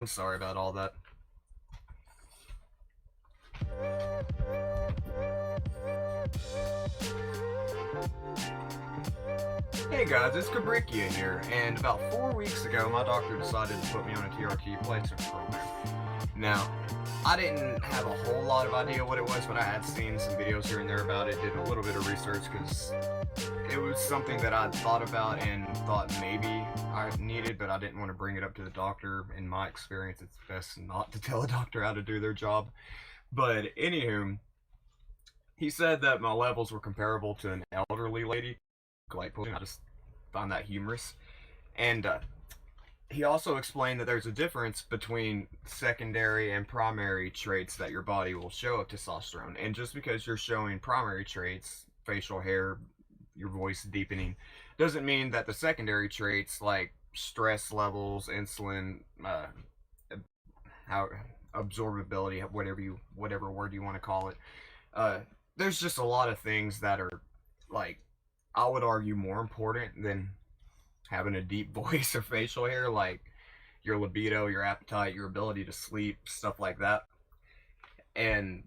I'm sorry about all that. Hey guys, it's Kabrikia here, and about 4 weeks ago, my doctor decided to put me on a TRT replacement program. Now, I didn't have a whole lot of idea what it was, but I had seen some videos here and there about it, did a little bit of research, because it was something that I'd thought about and thought maybe I needed, but I didn't want to bring it up to the doctor. In my experience, it's best not to tell a doctor how to do their job. But anywho, he said that my levels were comparable to an elderly lady. Like, I just found that humorous. And he also explained that there's a difference between secondary and primary traits that your body will show of testosterone. And just because you're showing primary traits, facial hair, your voice deepening, doesn't mean that the secondary traits like stress levels, insulin, how absorbability, whatever word you want to call it. There's just a lot of things that are, like, I would argue more important than having a deep voice or facial hair, like your libido, your appetite, your ability to sleep, stuff like that. And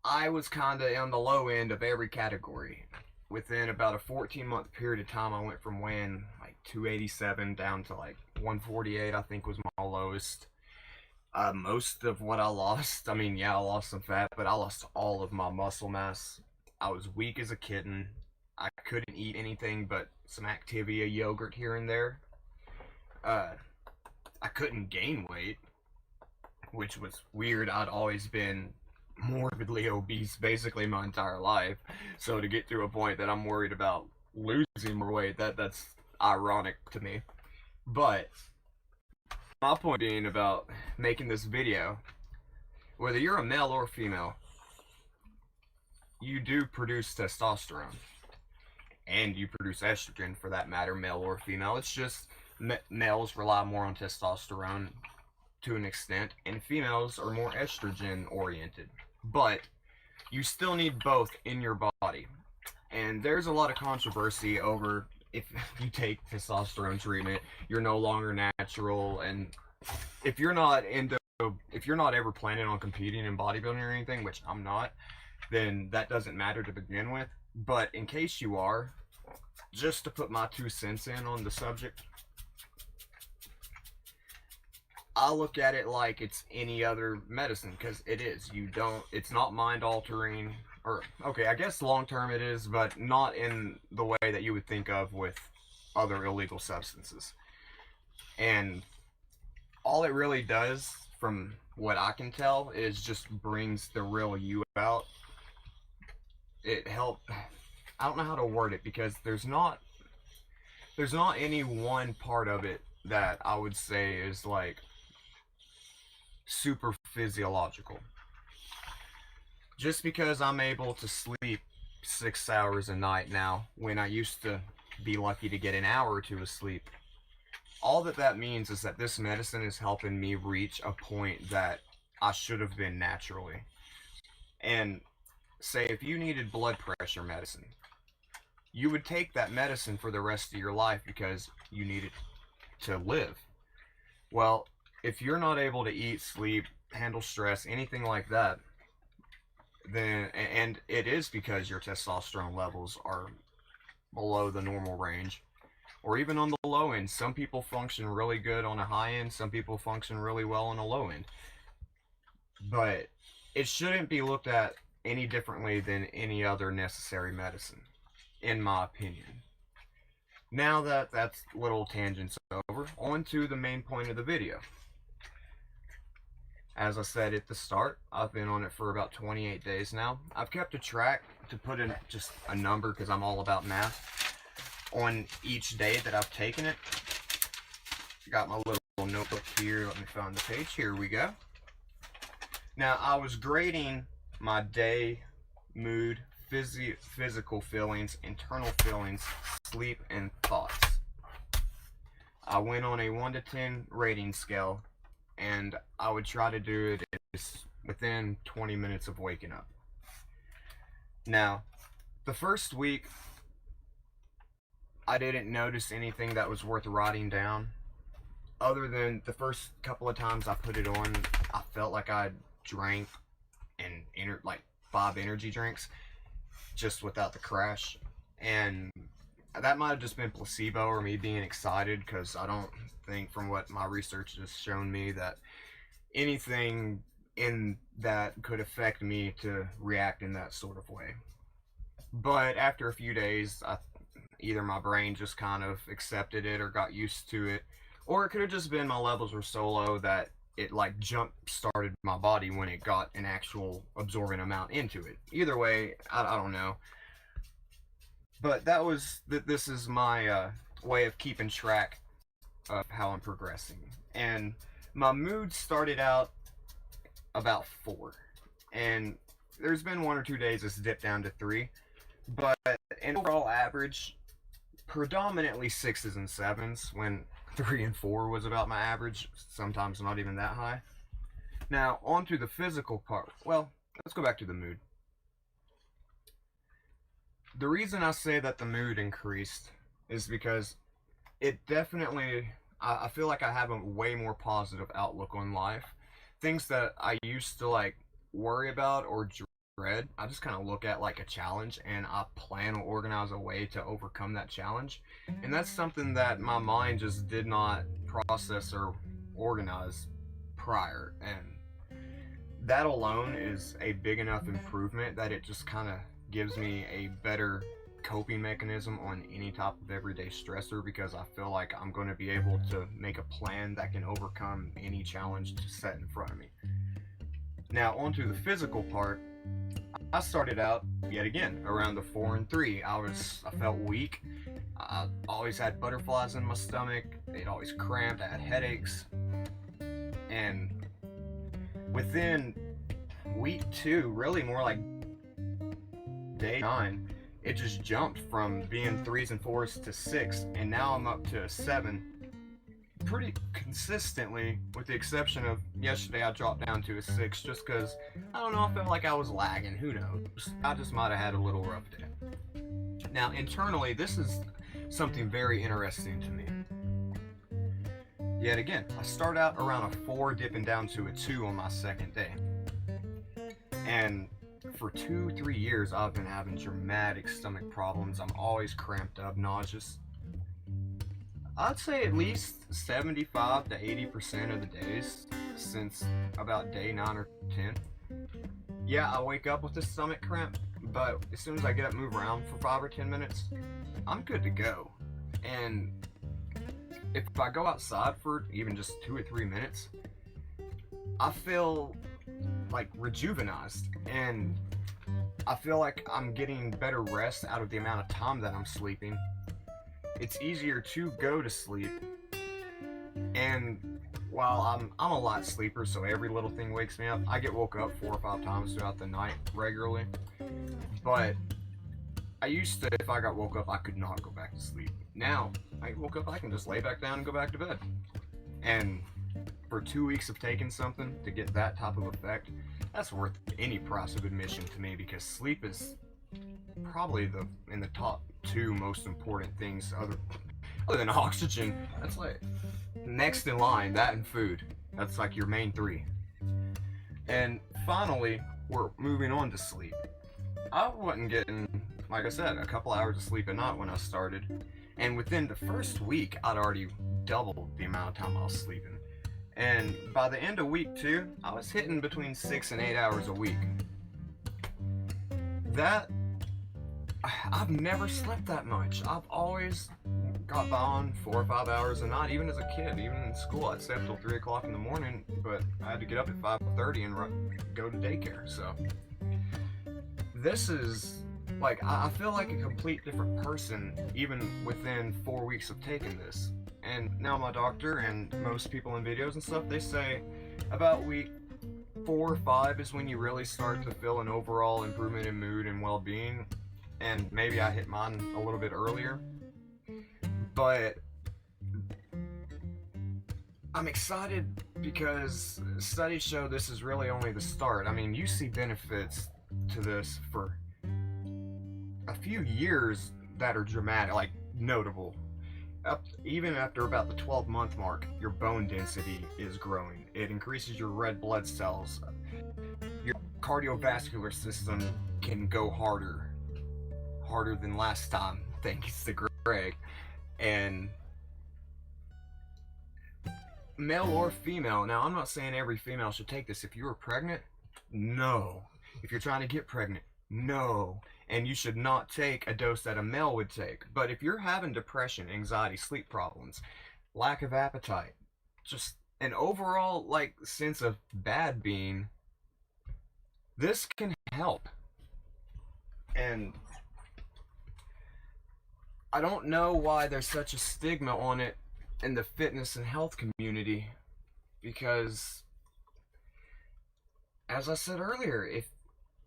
I was kind of on the low end of every category. Within about a 14-month period of time, I went from weighing like 287 down to like 148, I think was my lowest. Most of what I lost, I mean, yeah, I lost some fat, but I lost all of my muscle mass. I was weak as a kitten. I couldn't eat anything but some Activia yogurt here and there. I couldn't gain weight, which was weird. I'd always been morbidly obese basically my entire life. So to get to a point that I'm worried about losing more weight, that's ironic to me. But my point being about making this video, whether you're a male or female, you do produce testosterone. And you produce estrogen, for that matter, male or female. It's just males rely more on testosterone to an extent, and females are more estrogen oriented. But you still need both in your body. And there's a lot of controversy over if you take testosterone treatment, you're no longer natural. And if you're not ever planning on competing in bodybuilding or anything, which I'm not, then that doesn't matter to begin with. But in case you are, just to put my 2 cents in on the subject, I look at it like it's any other medicine, because it is. It's not mind altering, or, okay, I guess long term it is, but not in the way that you would think of with other illegal substances. And all it really does, from what I can tell, is just brings the real you out. It helped. I don't know how to word it, because there's not any one part of it that I would say is like super physiological. Just because I'm able to sleep 6 hours a night now, when I used to be lucky to get an hour or two of sleep, all that means is that this medicine is helping me reach a point that I should have been naturally. And say if you needed blood pressure medicine, you would take that medicine for the rest of your life because you need it to live. Well, if you're not able to eat, sleep, handle stress, anything like that, then, and it is because your testosterone levels are below the normal range, or even on the low end. Some people function really good on a high end, some people function really well on a low end. But it shouldn't be looked at any differently than any other necessary medicine, in my opinion. Now that that's little tangents over, on to the main point of the video. As I said at the start, I've been on it for about 28 days now. I've kept a track to put in just a number, because I'm all about math, on each day that I've taken it. Got my little notebook here. Let me find the page. Here we go. Now, I was grading my day, mood, physical feelings, internal feelings, sleep, and thoughts. I went on a 1 to 10 rating scale, and I would try to do it within 20 minutes of waking up. Now, the first week, I didn't notice anything that was worth writing down. other than the first couple of times I put it on, I felt like I drank like 5 energy drinks just without the crash. And that might have just been placebo or me being excited, because I don't think, from what my research has shown me, that anything in that could affect me to react in that sort of way. But after a few days, either my brain just kind of accepted it or got used to it, or it could have just been my levels were so low that it like jump started my body when it got an actual absorbent amount into it. Either way, I don't know. But this is my way of keeping track of how I'm progressing. And my mood started out about 4, and there's been 1 or 2 days it's dipped down to 3, but an overall average, predominantly 6s and 7s, when 3 and 4 was about my average, sometimes not even that high. Now, on to the physical part. Well, let's go back to the mood. The reason I say that the mood increased is because it definitely, I feel like I have a way more positive outlook on life. Things that I used to like worry about or dread, I just kind of look at like a challenge, and I plan or organize a way to overcome that challenge. And that's something that my mind just did not process or organize prior. And that alone is a big enough improvement that it just kind of gives me a better coping mechanism on any type of everyday stressor, because I feel like I'm going to be able to make a plan that can overcome any challenge set in front of me. Now, onto the physical part. I started out, yet again, around the 4 and 3. I felt weak. I always had butterflies in my stomach. It always cramped. I had headaches. And within week 2, really more like day 9, it just jumped from being 3s and 4s to 6, and now I'm up to a 7 pretty consistently, with the exception of yesterday I dropped down to a 6 just because, I don't know, I felt like I was lagging. Who knows? I just might have had a little rough day. Now, internally, this is something very interesting to me. Yet again, I start out around a 4, dipping down to a 2 on my second day. And for 2-3 years, I've been having dramatic stomach problems. I'm always cramped up, nauseous. I'd say at least 75 to 80% of the days since about day 9 or 10. Yeah, I wake up with a stomach cramp, but as soon as I get up and move around for 5 or 10 minutes, I'm good to go. And if I go outside for even just 2 or 3 minutes, I feel like rejuvenized, and I feel like I'm getting better rest out of the amount of time that I'm sleeping. It's easier to go to sleep, and while I'm a light sleeper, so every little thing wakes me up. I get woke up 4 or 5 times throughout the night regularly, but I used to, if I got woke up, I could not go back to sleep. Now, I woke up, I can just lay back down and go back to bed. And for 2 weeks of taking something to get that type of effect, that's worth any price of admission to me, because sleep is probably in the top 2 most important things other than oxygen. That's like next in line, that and food. That's like your main 3. And finally, we're moving on to sleep. I wasn't getting, like I said, a couple hours of sleep a night when I started, and within the first week I'd already doubled the amount of time I was sleeping. And by the end of week 2, I was hitting between 6 and 8 hours a week. I've never slept that much. I've always got by on 4 or 5 hours a night, even as a kid. Even in school, I'd stay up till 3 o'clock in the morning, but I had to get up at 5:30 and go to daycare. So this is, like, I feel like a complete different person even within 4 weeks of taking this. And now my doctor and most people in videos and stuff, they say about week 4 or 5 is when you really start to feel an overall improvement in mood and well-being. And maybe I hit mine a little bit earlier. But I'm excited because studies show this is really only the start. I mean, you see benefits to this for a few years that are dramatic, like notable. even after about the 12-month mark, your bone density is growing. It increases your red blood cells. Your cardiovascular system can go harder than last time, thanks to Greg. And male or female, now I'm not saying every female should take this. If you were pregnant, no. If you're trying to get pregnant, no. And you should not take a dose that a male would take. But if you're having depression, anxiety, sleep problems, lack of appetite, just an overall like sense of bad being, this can help. And I don't know why there's such a stigma on it in the fitness and health community, because as I said earlier,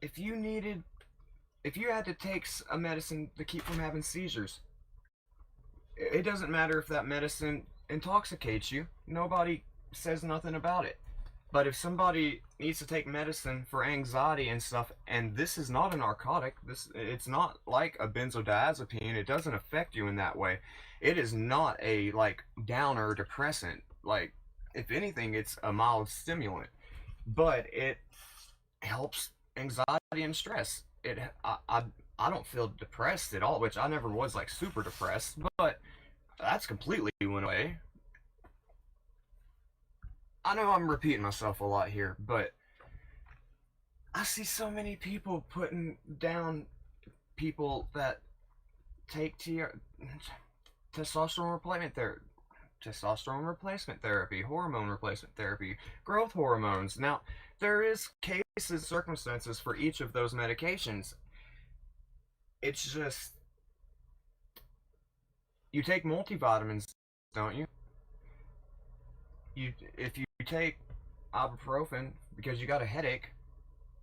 if you needed if you had to take a medicine to keep from having seizures, it doesn't matter if that medicine intoxicates you. Nobody says nothing about it. But if somebody needs to take medicine for anxiety and stuff, and this is not a narcotic, it's not like a benzodiazepine, it doesn't affect you in that way. It is not a like downer depressant. Like, if anything, it's a mild stimulant. But it helps anxiety and stress. I don't feel depressed at all, which I never was like super depressed, but that's completely went away. I know I'm repeating myself a lot here, but I see so many people putting down people that take testosterone replacement therapy, hormone replacement therapy, growth hormones. Now, there is cases, circumstances for each of those medications. It's just, you take multivitamins, don't you? If you take ibuprofen because you got a headache,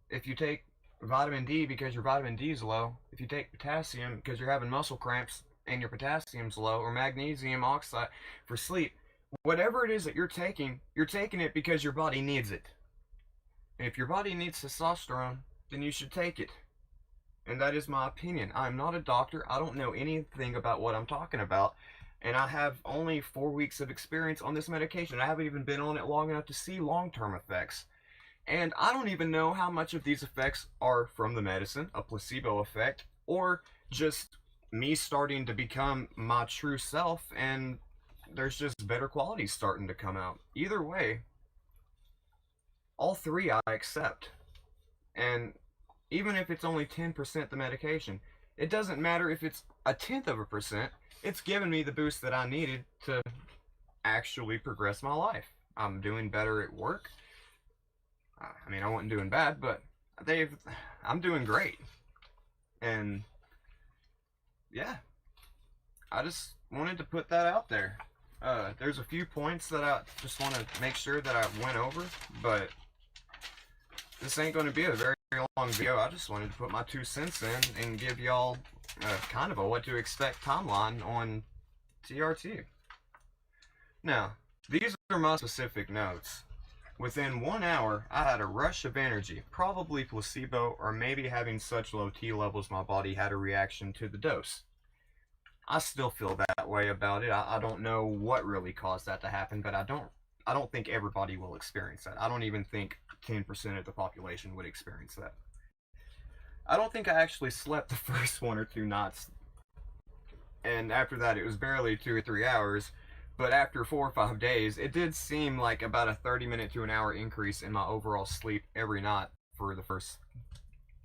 if you take vitamin D because your vitamin D is low, if you take potassium because you're having muscle cramps and your potassium's low, or magnesium oxide for sleep, whatever it is that you're taking it because your body needs it. And if your body needs testosterone, then you should take it. And that is my opinion. I'm not a doctor. I don't know anything about what I'm talking about. And I have only 4 weeks of experience on this medication. I haven't even been on it long enough to see long-term effects. And I don't even know how much of these effects are from the medicine, a placebo effect, or just me starting to become my true self and there's just better qualities starting to come out. Either way, all three I accept. And even if it's only 10% the medication, it doesn't matter if it's a tenth of a percent. It's given me the boost that I needed to actually progress my life. I'm doing better at work. I mean, I wasn't doing bad, but I'm doing great. And yeah, I just wanted to put that out there. There's a few points that I just want to make sure that I went over, but this ain't going to be a very long video. I just wanted to put my 2 cents in and give y'all kind of a what to expect timeline on TRT. Now, these are my specific notes. Within 1 hour, I had a rush of energy, probably placebo, or maybe having such low T levels my body had a reaction to the dose. I still feel that way about it. I don't know what really caused that to happen, but I don't think everybody will experience that. I don't even think 10% of the population would experience that. I don't think I actually slept the first 1 or 2 nights, and after that it was barely 2 or 3 hours. But after 4 or 5 days, it did seem like about a 30-minute to an hour increase in my overall sleep every night for the first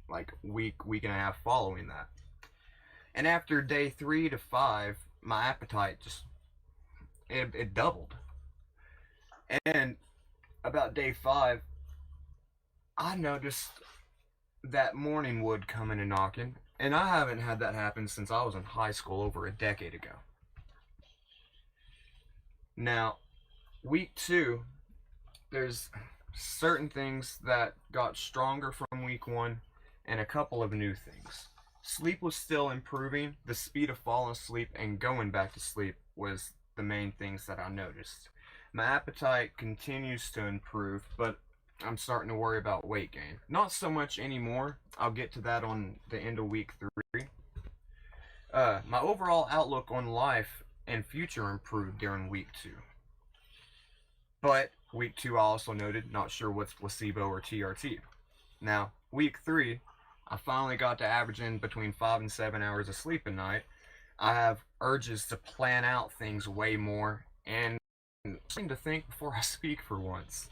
like week and a half following that. And after day 3 to 5, my appetite just it doubled. And about day 5, I noticed that morning wood coming and knocking, and I haven't had that happen since I was in high school over a decade ago. Now, week 2, there's certain things that got stronger from week 1 and a couple of new things. Sleep was still improving. The speed of falling asleep and going back to sleep was the main things that I noticed. My appetite continues to improve, but I'm starting to worry about weight gain. Not so much anymore. I'll get to that on the end of week 3. My overall outlook on life and future improved during week 2. But week 2 I also noted, not sure what's placebo or TRT. Now, week 3, I finally got to averaging between 5 and 7 hours of sleep a night. I have urges to plan out things way more and seem to think before I speak for once.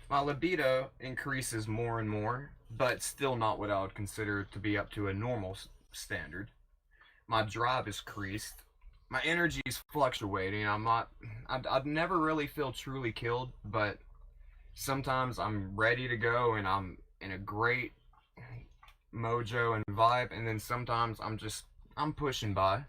My libido increases more and more, but still not what I would consider to be up to a normal standard. My drive is increased. My energy is fluctuating. I'd never really feel truly killed, but sometimes I'm ready to go and I'm in a great mojo and vibe, and then sometimes I'm pushing by.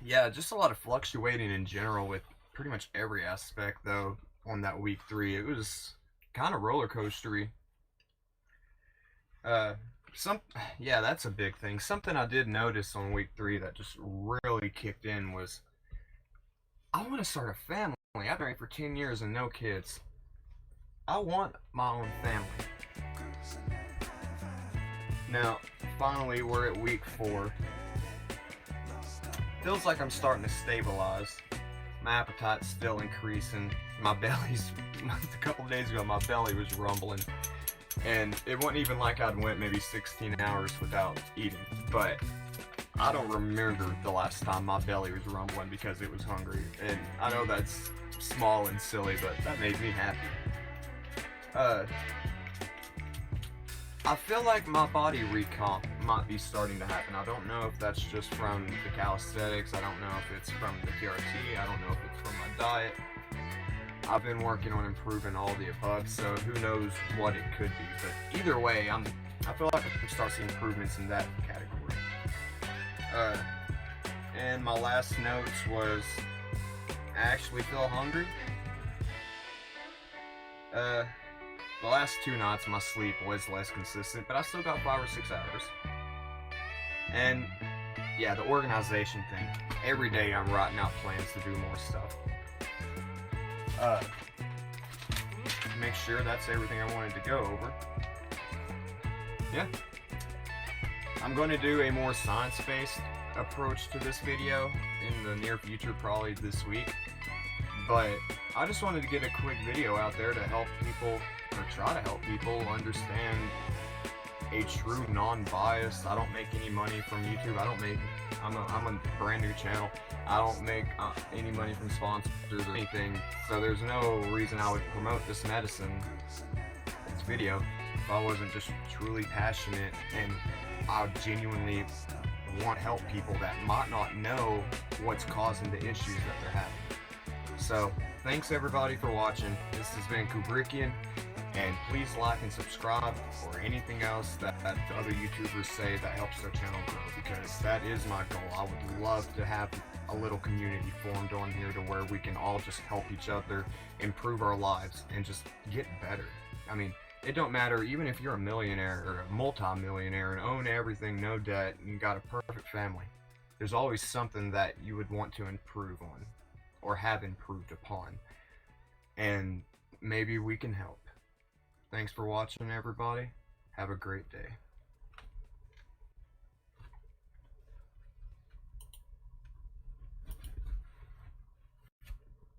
Yeah, just a lot of fluctuating in general with pretty much every aspect though on that week 3. It was kind of roller coastery. Uh, some yeah, that's a big thing. Something I did notice on week 3 that just really kicked in was I want to start a family. I've been married for 10 years and no kids. I want my own family. Now, finally, we're at week 4. Feels like I'm starting to stabilize. My appetite's still increasing. My belly's, a couple of days ago, my belly was rumbling. And it wasn't even like I'd went maybe 16 hours without eating. But I don't remember the last time my belly was rumbling because it was hungry. And I know that's small and silly, but that made me happy. I feel like my body recomp might be starting to happen. I don't know if that's just from the calisthenics. I don't know if it's from the TRT. I don't know if it's from my diet. I've been working on improving all the above, so who knows what it could be. But either way, I feel like I can start seeing improvements in that category. And my last notes was I actually feel hungry. The last 2 nights my sleep was less consistent, but I still got 5 or 6 hours. And yeah, the organization thing. Every day I'm writing out plans to do more stuff. Make sure that's everything I wanted to go over. Yeah. I'm going to do a more science-based approach to this video in the near future, probably this week. But I just wanted to get a quick video out there to help people, or try to help people understand a true non-biased. I don't make any money from YouTube. I'm a brand new channel. I don't make any money from sponsors or anything. So there's no reason I would promote this medicine, this video, if I wasn't just truly passionate and I genuinely want to help people that might not know what's causing the issues that they're having. So, thanks everybody for watching. This has been Kubrickian, and please like and subscribe or anything else that the other YouTubers say that helps their channel grow, because that is my goal. I would love to have a little community formed on here to where we can all just help each other improve our lives and just get better. I mean, it don't matter even if you're a millionaire or a multi-millionaire and own everything, no debt, and you got a perfect family. There's always something that you would want to improve on or have improved upon, and maybe we can help. Thanks for watching, everybody. Have a great day.